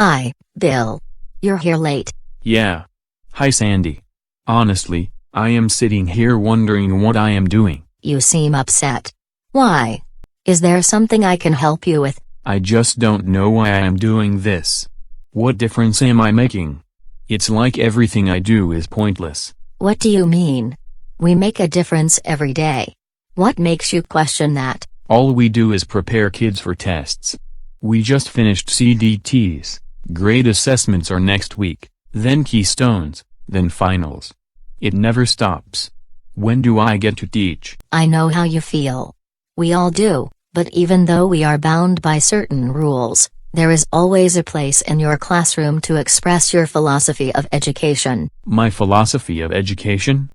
Hi, Bill. You're here late. Yeah. Hi Sandy. Honestly, I am sitting here wondering what I am doing. You seem upset. Why? Is there something I can help you with? I just don't know why I am doing this. What difference am I making? It's like everything I do is pointless. What do you mean? We make a difference every day. What makes you question that? All we do is prepare kids for tests. We just finished CDTs. Grade assessments are next week, then keystones, then finals. It never stops. When do I get to teach? I know how you feel. We all do, but even though we are bound by certain rules, there is always a place in your classroom to express your philosophy of education. My philosophy of education?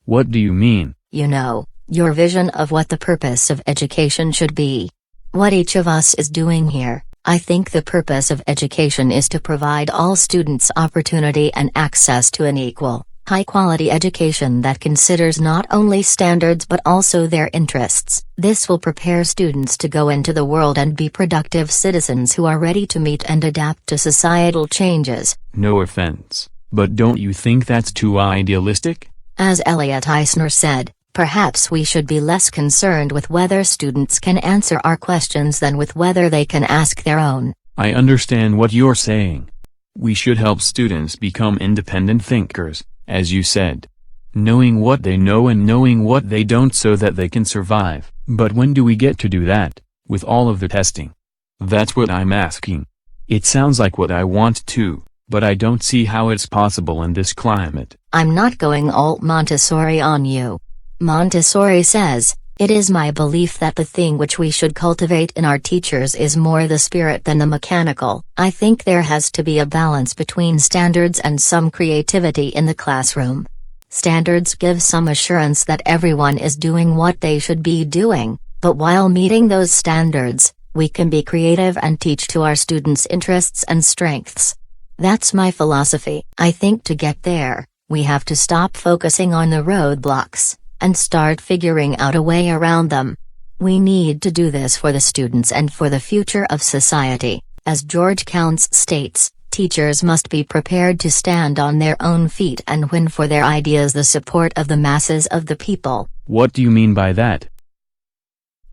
What do you mean? You know, your vision of what the purpose of education should be. What each of us is doing here. I think the purpose of education is to provide all students opportunity and access to an equal, high-quality education that considers not only standards but also their interests. This will prepare students to go into the world and be productive citizens who are ready to meet and adapt to societal changes. No offense, but don't you think that's too idealistic? As Elliot Eisner said, perhaps we should be less concerned with whether students can answer our questions than with whether they can ask their own. I understand what you're saying. We should help students become independent thinkers, as you said. Knowing what they know and knowing what they don't so that they can survive. But when do we get to do that, with all of the testing? That's what I'm asking. It sounds like what I want to, but I don't see how it's possible in this climate. I'm not going all Montessori on you. Montessori says, "It is my belief that the thing which we should cultivate in our teachers is more the spirit than the mechanical." I think there has to be a balance between standards and some creativity in the classroom. Standards give some assurance that everyone is doing what they should be doing, but while meeting those standards, we can be creative and teach to our students' interests and strengths. That's my philosophy. I think to get there, we have to stop focusing on the roadblocks and start figuring out a way around them. We need to do this for the students and for the future of society. As George Counts states, teachers must be prepared to stand on their own feet and win for their ideas the support of the masses of the people. What do you mean by that?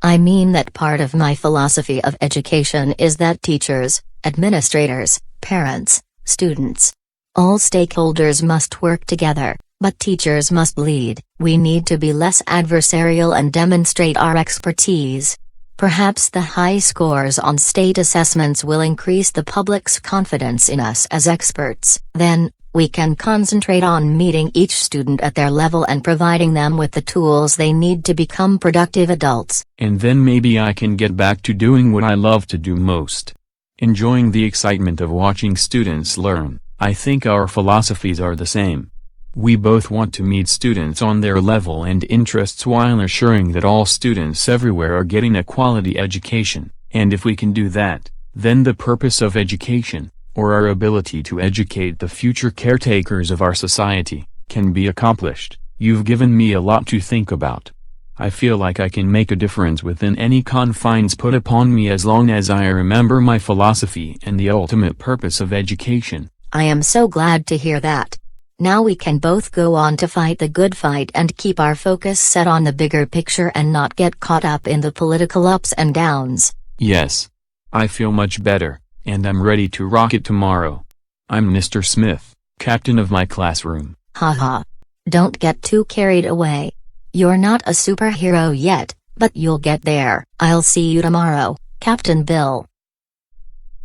I mean that part of my philosophy of education is that teachers, administrators, parents, students, all stakeholders must work together. But teachers must lead. We need to be less adversarial and demonstrate our expertise. Perhaps the high scores on state assessments will increase the public's confidence in us as experts. Then, we can concentrate on meeting each student at their level and providing them with the tools they need to become productive adults. And then maybe I can get back to doing what I love to do most. Enjoying the excitement of watching students learn. I think our philosophies are the same. We both want to meet students on their level and interests while assuring that all students everywhere are getting a quality education, and if we can do that, then the purpose of education, or our ability to educate the future caretakers of our society, can be accomplished. You've given me a lot to think about. I feel like I can make a difference within any confines put upon me as long as I remember my philosophy and the ultimate purpose of education. I am so glad to hear that. Now we can both go on to fight the good fight and keep our focus set on the bigger picture and not get caught up in the political ups and downs. Yes. I feel much better, and I'm ready to rock it tomorrow. I'm Mr. Smith, captain of my classroom. Haha. Don't get too carried away. You're not a superhero yet, but you'll get there. I'll see you tomorrow, Captain Bill.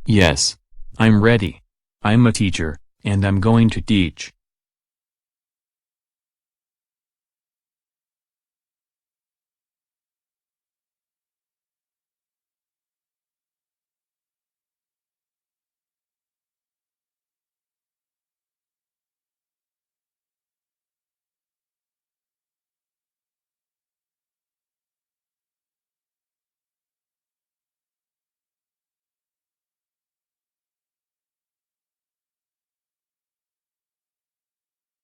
Yes. I'm ready. I'm a teacher, and I'm going to teach.